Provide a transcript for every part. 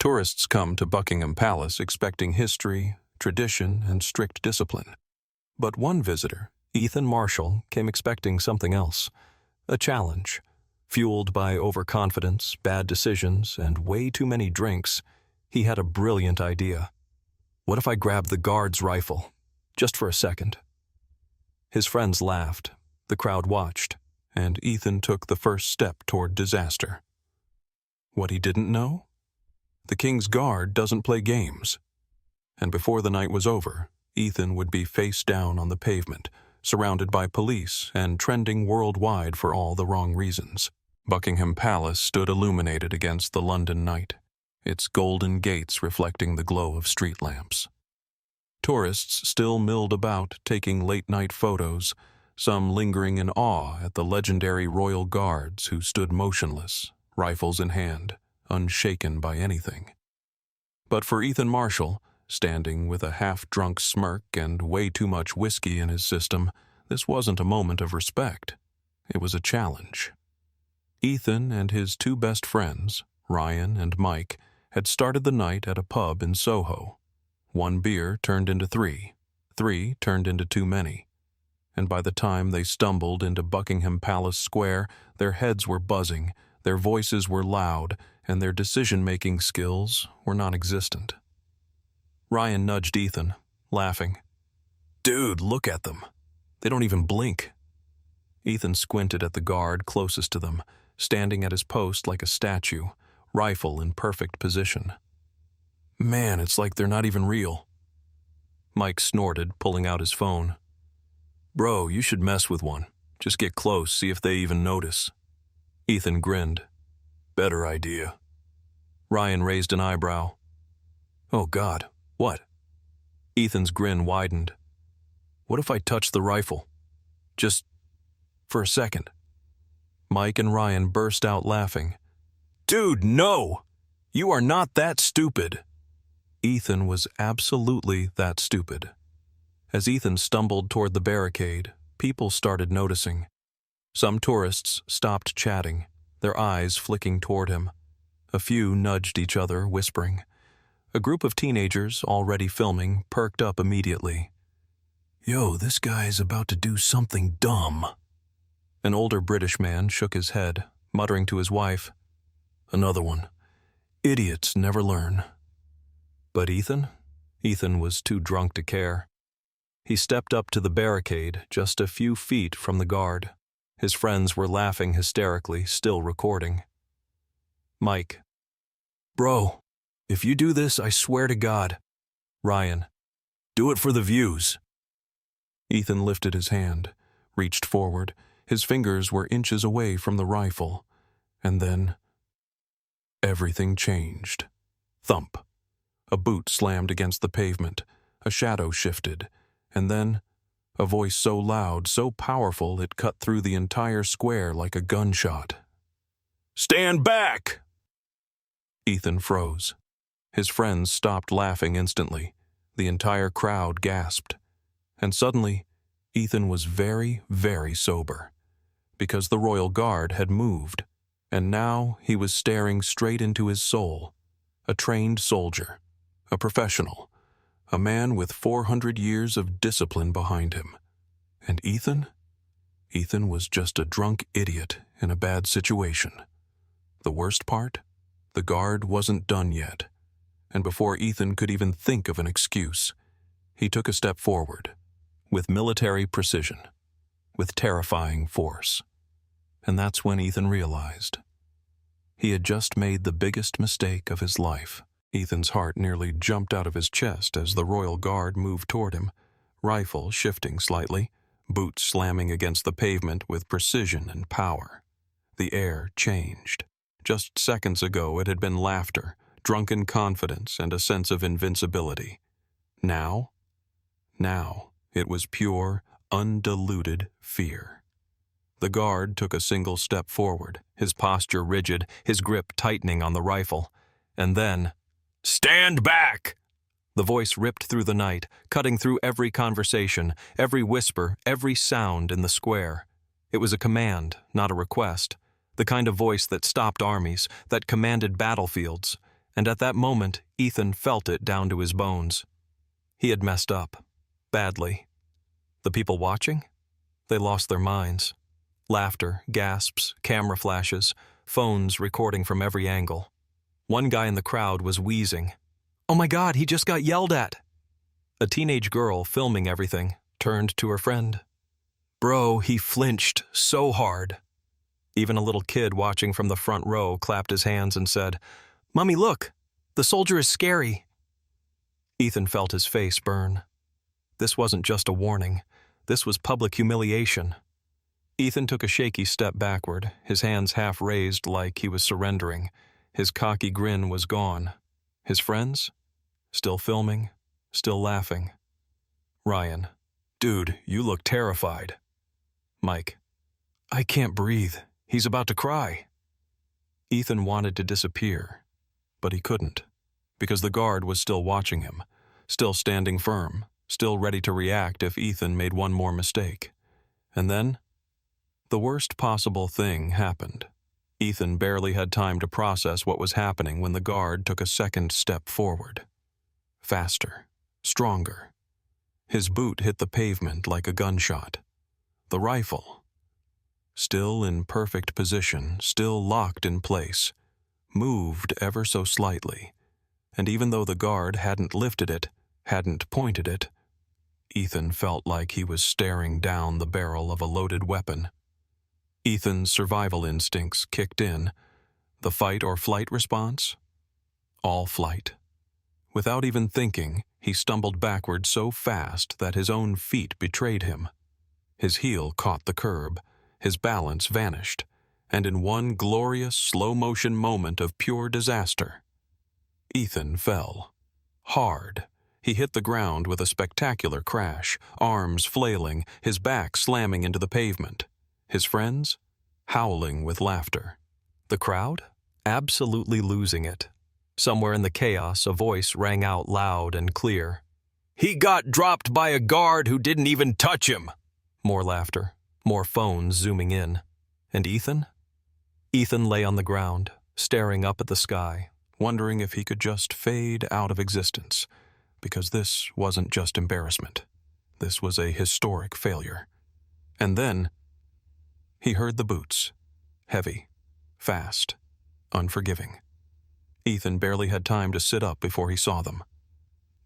Tourists come to Buckingham Palace expecting history, tradition, and strict discipline. But one visitor, Ethan Marshall, came expecting something else. A challenge. Fueled by overconfidence, bad decisions, and way too many drinks, he had a brilliant idea. What if I grabbed the guard's rifle? Just for a second. His friends laughed, the crowd watched, and Ethan took the first step toward disaster. What he didn't know? The King's Guard doesn't play games. And before the night was over, Ethan would be face down on the pavement, surrounded by police and trending worldwide for all the wrong reasons. Buckingham Palace stood illuminated against the London night, its golden gates reflecting the glow of street lamps. Tourists still milled about, taking late-night photos, some lingering in awe at the legendary royal guards who stood motionless, rifles in hand, unshaken by anything. But for Ethan Marshall, standing with a half-drunk smirk and way too much whiskey in his system, this wasn't a moment of respect. It was a challenge. Ethan and his two best friends, Ryan and Mike, had started the night at a pub in Soho. 1 beer turned into 3, 3 turned into too many. And by the time they stumbled into Buckingham Palace Square, their heads were buzzing, their voices were loud, and their decision-making skills were non-existent. Ryan nudged Ethan, laughing. "Dude, look at them. They don't even blink." Ethan squinted at the guard closest to them, standing at his post like a statue, rifle in perfect position. "Man, it's like they're not even real." Mike snorted, pulling out his phone. "Bro, you should mess with one. Just get close, see if they even notice." Ethan grinned. "Better idea." Ryan raised an eyebrow. "Oh God, what?" Ethan's grin widened. "What if I touch the rifle? Just for a second?" Mike and Ryan burst out laughing. "Dude, no! You are not that stupid." Ethan was absolutely that stupid. As Ethan stumbled toward the barricade, people started noticing. Some tourists stopped chatting, their eyes flicking toward him. A few nudged each other, whispering. A group of teenagers, already filming, perked up immediately. "Yo, this guy's about to do something dumb." An older British man shook his head, muttering to his wife, "Another one. Idiots never learn." But Ethan? Ethan was too drunk to care. He stepped up to the barricade, just a few feet from the guard. His friends were laughing hysterically, still recording. Mike. "Bro, if you do this, I swear to God." Ryan. "Do it for the views." Ethan lifted his hand, reached forward. His fingers were inches away from the rifle. And then everything changed. Thump. A boot slammed against the pavement. A shadow shifted. And then a voice so loud, so powerful, it cut through the entire square like a gunshot. "Stand back!" Ethan froze. His friends stopped laughing instantly. The entire crowd gasped. And suddenly, Ethan was very, very sober. Because the royal guard had moved. And now he was staring straight into his soul. A trained soldier. A professional. A man with 400 years of discipline behind him. And Ethan? Ethan was just a drunk idiot in a bad situation. The worst part? The guard wasn't done yet. And before Ethan could even think of an excuse, he took a step forward, with military precision, with terrifying force. And that's when Ethan realized. He had just made the biggest mistake of his life. Ethan's heart nearly jumped out of his chest as the royal guard moved toward him, rifle shifting slightly, boots slamming against the pavement with precision and power. The air changed. Just seconds ago it had been laughter, drunken confidence, and a sense of invincibility. Now it was pure, undiluted fear. The guard took a single step forward, his posture rigid, his grip tightening on the rifle. And then, "Stand back!" The voice ripped through the night, cutting through every conversation, every whisper, every sound in the square. It was a command, not a request. The kind of voice that stopped armies, that commanded battlefields. And at that moment, Ethan felt it down to his bones. He had messed up. Badly. The people watching? They lost their minds. Laughter, gasps, camera flashes, phones recording from every angle. One guy in the crowd was wheezing. "Oh my God, he just got yelled at!" A teenage girl filming everything turned to her friend. "Bro, he flinched so hard." Even a little kid watching from the front row clapped his hands and said, "Mommy, look! The soldier is scary." Ethan felt his face burn. This wasn't just a warning. This was public humiliation. Ethan took a shaky step backward, his hands half raised like he was surrendering. His cocky grin was gone. His friends? Still filming, still laughing. Ryan, "Dude, you look terrified." Mike, "I can't breathe. He's about to cry." Ethan wanted to disappear, but he couldn't, because the guard was still watching him, still standing firm, still ready to react if Ethan made one more mistake. And then, the worst possible thing happened. Ethan barely had time to process what was happening when the guard took a second step forward. Faster, stronger. His boot hit the pavement like a gunshot. The rifle, still in perfect position, still locked in place, moved ever so slightly, and even though the guard hadn't lifted it, hadn't pointed it, Ethan felt like he was staring down the barrel of a loaded weapon. Ethan's survival instincts kicked in. The fight or flight response? All flight. Without even thinking, he stumbled backward so fast that his own feet betrayed him. His heel caught the curb, his balance vanished, and in one glorious slow-motion moment of pure disaster, Ethan fell. Hard. He hit the ground with a spectacular crash, arms flailing, his back slamming into the pavement. His friends? Howling with laughter. The crowd? Absolutely losing it. Somewhere in the chaos, a voice rang out loud and clear. "He got dropped by a guard who didn't even touch him!" More laughter, more phones zooming in. And Ethan? Ethan lay on the ground, staring up at the sky, wondering if he could just fade out of existence, because this wasn't just embarrassment. This was a historic failure. And then, he heard the boots. Heavy, fast, unforgiving. Ethan barely had time to sit up before he saw them.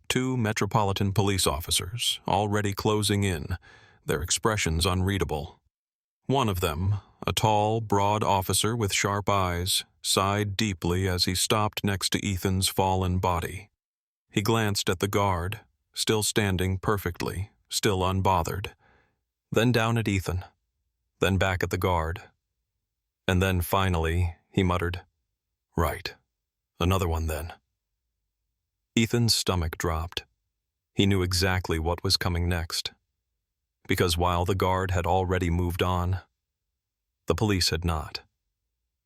2 Metropolitan Police officers, already closing in, their expressions unreadable. One of them, a tall, broad officer with sharp eyes, sighed deeply as he stopped next to Ethan's fallen body. He glanced at the guard, still standing perfectly, still unbothered, then down at Ethan, then back at the guard. And then finally, he muttered, "Right. Another one then." Ethan's stomach dropped. He knew exactly what was coming next. Because while the guard had already moved on, the police had not.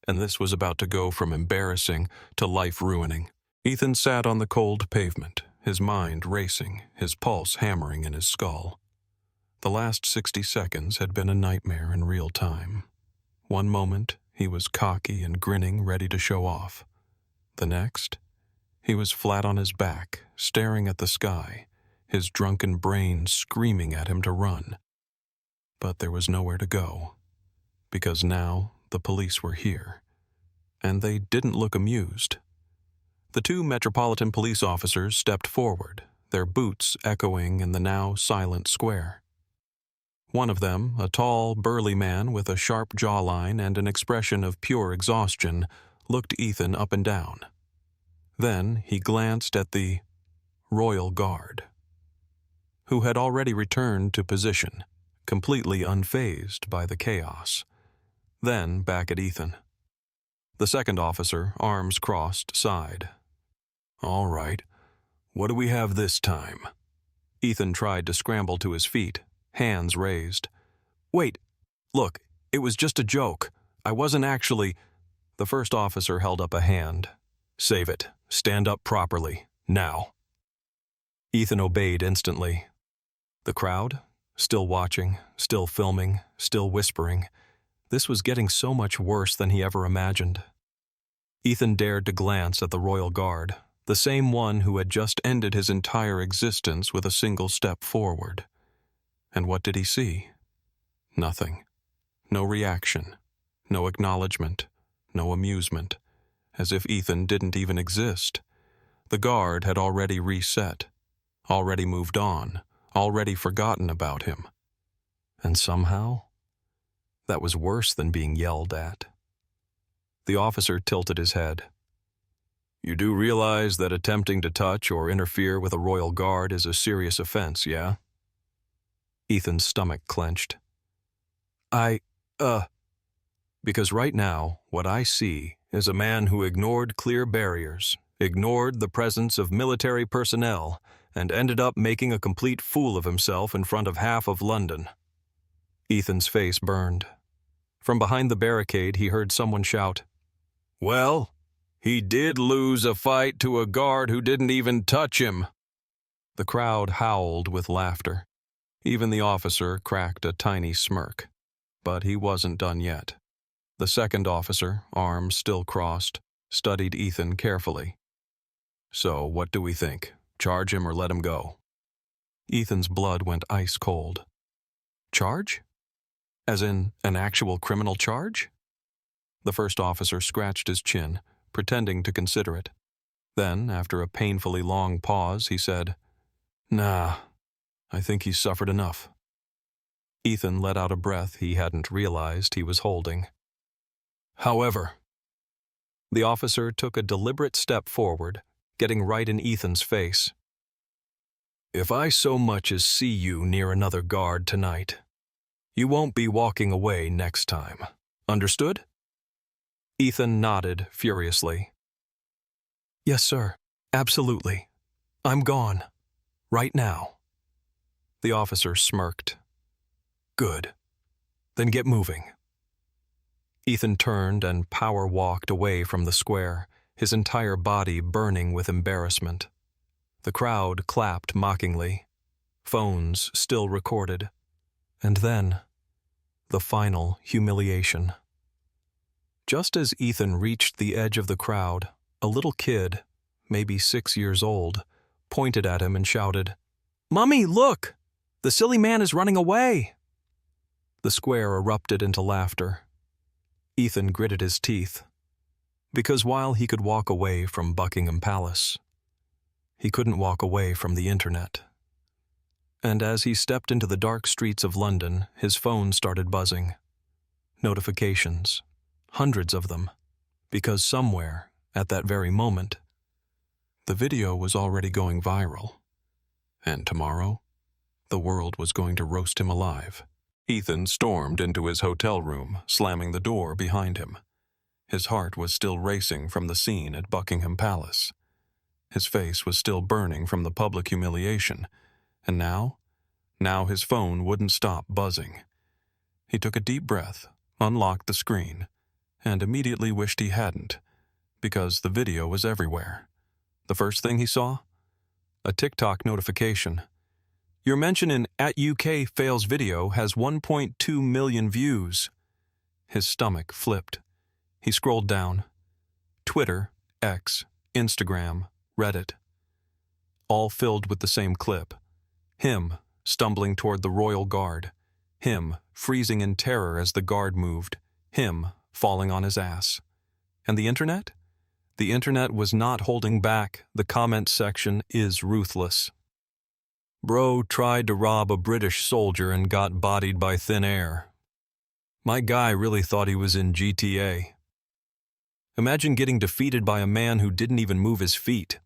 And this was about to go from embarrassing to life-ruining. Ethan sat on the cold pavement, his mind racing, his pulse hammering in his skull. The last 60 seconds had been a nightmare in real time. One moment, he was cocky and grinning, ready to show off. The next, he was flat on his back, staring at the sky, his drunken brain screaming at him to run. But there was nowhere to go, because now the police were here, and they didn't look amused. The 2 Metropolitan Police officers stepped forward, their boots echoing in the now silent square. One of them, a tall, burly man with a sharp jawline and an expression of pure exhaustion, looked Ethan up and down. Then he glanced at the Royal Guard, who had already returned to position, completely unfazed by the chaos. Then back at Ethan. The second officer, arms crossed, sighed. "All right, what do we have this time?" Ethan tried to scramble to his feet, hands raised. "Wait, look, it was just a joke. I wasn't actually—" The first officer held up a hand. "Save it. Stand up properly. Now." Ethan obeyed instantly. The crowd, still watching, still filming, still whispering. This was getting so much worse than he ever imagined. Ethan dared to glance at the royal guard, the same one who had just ended his entire existence with a single step forward. And what did he see? Nothing. No reaction. No acknowledgement. No amusement. As if Ethan didn't even exist. The guard had already reset. Already moved on. Already forgotten about him. And somehow, that was worse than being yelled at. The officer tilted his head. "You do realize that attempting to touch or interfere with a royal guard is a serious offense, yeah?" Ethan's stomach clenched. Because right now, what I see is a man who ignored clear barriers, ignored the presence of military personnel, and ended up making a complete fool of himself in front of half of London. Ethan's face burned. From behind the barricade, he heard someone shout, "Well, he did lose a fight to a guard who didn't even touch him." The crowd howled with laughter. Even the officer cracked a tiny smirk. But he wasn't done yet. The second officer, arms still crossed, studied Ethan carefully. "So, what do we think? Charge him or let him go?" Ethan's blood went ice cold. Charge? As in an actual criminal charge? The first officer scratched his chin, pretending to consider it. Then, after a painfully long pause, he said, "Nah, I think he's suffered enough." Ethan let out a breath he hadn't realized he was holding. "However," the officer took a deliberate step forward, getting right in Ethan's face. "If I so much as see you near another guard tonight, you won't be walking away next time. Understood?" Ethan nodded furiously. "Yes, sir. Absolutely. I'm gone. Right now." The officer smirked. "Good. Then get moving." Ethan turned and power walked away from the square, his entire body burning with embarrassment. The crowd clapped mockingly. Phones still recorded. And then, the final humiliation. Just as Ethan reached the edge of the crowd, a little kid, maybe 6 years old, pointed at him and shouted, "Mummy, look! The silly man is running away!" The square erupted into laughter. Ethan gritted his teeth, because while he could walk away from Buckingham Palace, he couldn't walk away from the internet. And as he stepped into the dark streets of London, his phone started buzzing. Notifications, hundreds of them, because somewhere, at that very moment, the video was already going viral. And tomorrow, the world was going to roast him alive. Ethan stormed into his hotel room, slamming the door behind him. His heart was still racing from the scene at Buckingham Palace. His face was still burning from the public humiliation, and now his phone wouldn't stop buzzing. He took a deep breath, unlocked the screen, and immediately wished he hadn't, because the video was everywhere. The first thing he saw? A TikTok notification. "Your mention in @UK fails video has 1.2 million views." His stomach flipped. He scrolled down. Twitter, X, Instagram, Reddit. All filled with the same clip. Him stumbling toward the royal guard. Him freezing in terror as the guard moved. Him falling on his ass. And the internet? The internet was not holding back. The comment section is ruthless. "Bro tried to rob a British soldier and got bodied by thin air. My guy really thought he was in GTA. Imagine getting defeated by a man who didn't even move his feet."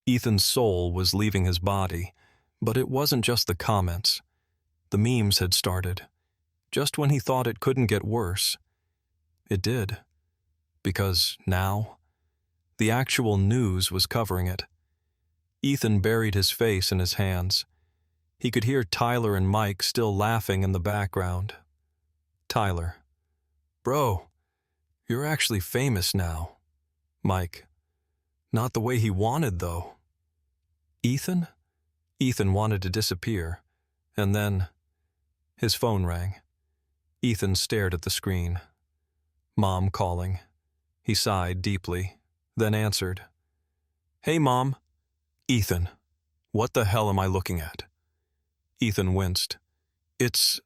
Ethan's soul was leaving his body, but it wasn't just the comments. The memes had started. Just when he thought it couldn't get worse, it did. Because now, the actual news was covering it. Ethan buried his face in his hands. He could hear Tyler and Mike still laughing in the background. Tyler: "Bro, you're actually famous now." Mike: "Not the way he wanted, though." Ethan? Ethan wanted to disappear. And then, his phone rang. Ethan stared at the screen. Mom calling. He sighed deeply, then answered, "Hey, Mom." "Ethan, what the hell am I looking at?" Ethan winced. "It's,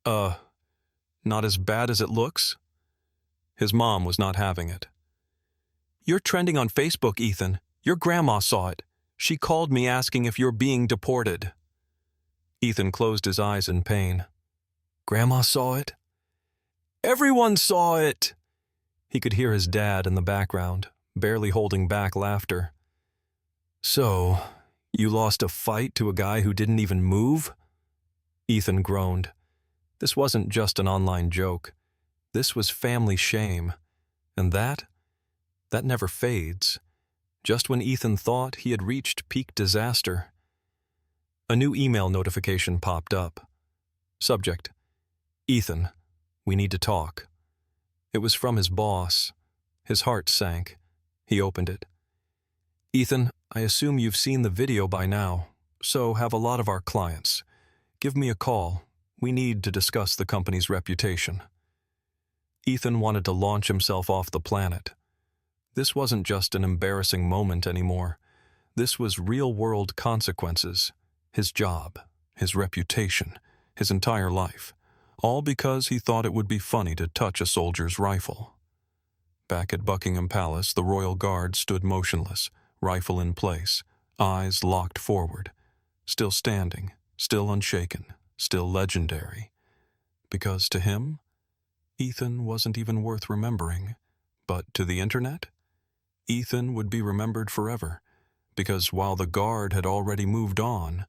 not as bad as it looks?" His mom was not having it. "You're trending on Facebook, Ethan. Your grandma saw it. She called me asking if you're being deported." Ethan closed his eyes in pain. "Grandma saw it?" "Everyone saw it!" He could hear his dad in the background, barely holding back laughter. "So, you lost a fight to a guy who didn't even move?" Ethan groaned. This wasn't just an online joke. This was family shame. And that never fades. Just when Ethan thought he had reached peak disaster. A new email notification popped up. Subject: Ethan, we need to talk. It was from his boss. His heart sank. He opened it. "Ethan, I assume you've seen the video by now. So have a lot of our clients. Give me a call. We need to discuss the company's reputation." Ethan wanted to launch himself off the planet. This wasn't just an embarrassing moment anymore. This was real-world consequences. His job, his reputation, his entire life. All because he thought it would be funny to touch a soldier's rifle. Back at Buckingham Palace, the royal guard stood motionless, rifle in place, eyes locked forward. Still standing, still unshaken, still legendary. Because to him, Ethan wasn't even worth remembering. But to the internet, Ethan would be remembered forever. Because while the guard had already moved on,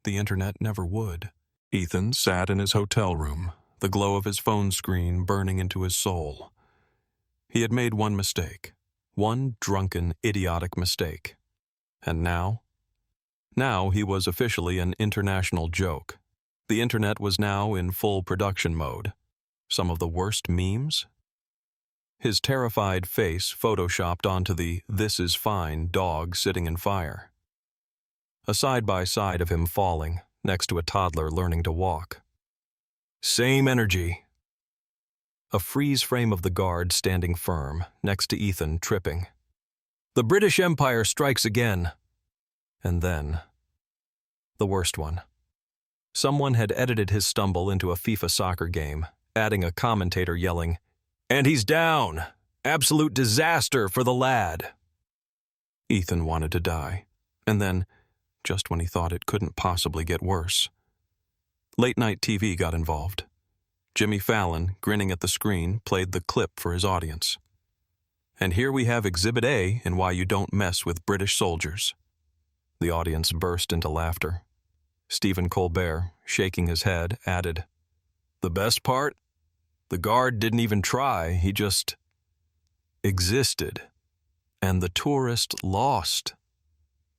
the internet never would. Ethan sat in his hotel room, the glow of his phone screen burning into his soul. He had made one mistake. One drunken, idiotic mistake. And now? Now he was officially an international joke. The internet was now in full production mode. Some of the worst memes? His terrified face photoshopped onto the "this is fine" dog sitting in fire. A side-by-side of him falling, next to a toddler learning to walk. Same energy. A freeze frame of the guard standing firm, next to Ethan tripping. "The British Empire strikes again." And then, the worst one. Someone had edited his stumble into a FIFA soccer game, adding a commentator yelling, "And he's down! Absolute disaster for the lad!" Ethan wanted to die. And then, just when he thought it couldn't possibly get worse, late-night TV got involved. Jimmy Fallon, grinning at the screen, played the clip for his audience. "And here we have Exhibit A in why you don't mess with British soldiers." The audience burst into laughter. Stephen Colbert, shaking his head, added, "The best part? The guard didn't even try, he just existed. And the tourist lost."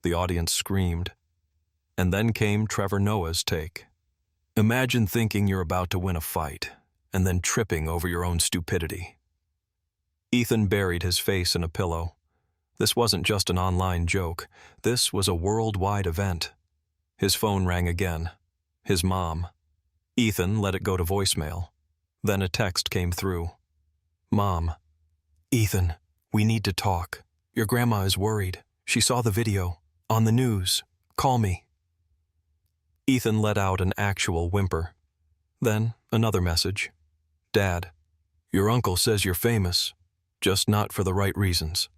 The audience screamed. And then came Trevor Noah's take. "Imagine thinking you're about to win a fight, and then tripping over your own stupidity." Ethan buried his face in a pillow. This wasn't just an online joke. This was a worldwide event. His phone rang again. His mom. Ethan let it go to voicemail. Then a text came through. "Mom, Ethan, we need to talk. Your grandma is worried. She saw the video. On the news. Call me." Ethan let out an actual whimper. Then another message. "Dad, your uncle says you're famous, just not for the right reasons."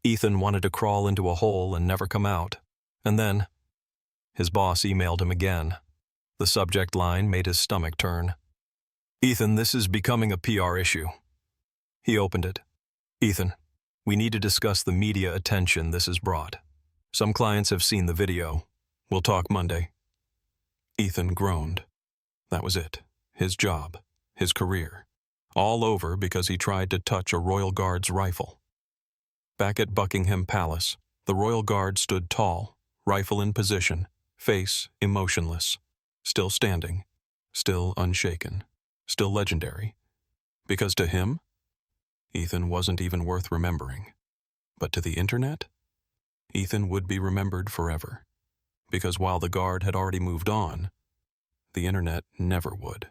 Ethan wanted to crawl into a hole and never come out. And then his boss emailed him again. The subject line made his stomach turn. "Ethan, this is becoming a PR issue." He opened it. "Ethan, we need to discuss the media attention this has brought. Some clients have seen the video. We'll talk Monday." Ethan groaned. That was it. His job. His career. All over because he tried to touch a Royal Guard's rifle. Back at Buckingham Palace, the Royal Guard stood tall, rifle in position, face emotionless, still standing, still unshaken, still legendary. Because to him, Ethan wasn't even worth remembering. But to the internet, Ethan would be remembered forever. Because while the guard had already moved on, the internet never would.